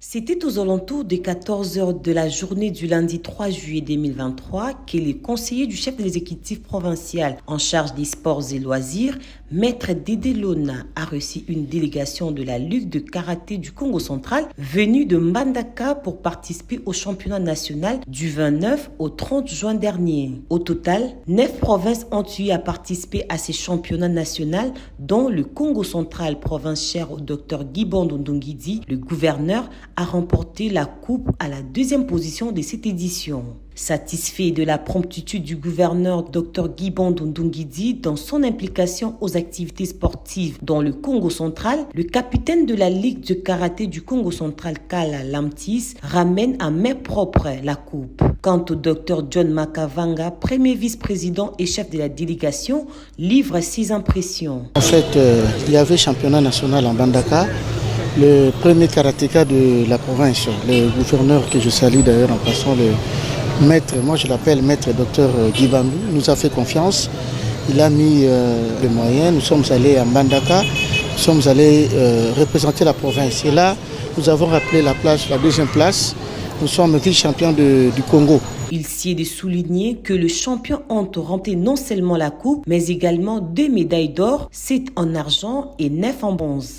C'était aux alentours de 14 heures de la journée du lundi 3 juillet 2023 que le conseiller du chef de l'exécutif provincial en charge des sports et loisirs, Maître Dédé Lona, a reçu une délégation de la Ligue de karaté du Congo central venue de Mbandaka pour participer au championnat national du 29 au 30 juin dernier. Au total, 9 provinces ont eu à participer à ces championnats nationaux, dont le Congo central, province chère au Dr Guibondo Ndongidi, le gouverneur, a remporté la coupe à la deuxième position de cette édition. Satisfait de la promptitude du gouverneur Dr Guibondo Ndongidi dans son implication aux activités sportives dans le Congo central, le capitaine de la Ligue de karaté du Congo central, Kala Lamtis, ramène à main propre la coupe. Quant au Dr John Makavanga, premier vice-président et chef de la délégation, livre ses impressions. En fait, il y avait championnat national en Mbandaka. Le premier karatéka de la province, le gouverneur que je salue d'ailleurs en passant, le maître, moi je l'appelle maître docteur Guibandou, nous a fait confiance. Il a mis les moyens, nous sommes allés à Mbandaka, nous sommes allés représenter la province. Et là, nous avons rappelé la deuxième place, nous sommes vice-champions du Congo. Il s'y est de souligner que le champion honte remporté non seulement la coupe, mais également 2 médailles d'or, 7 en argent et 9 en bronze.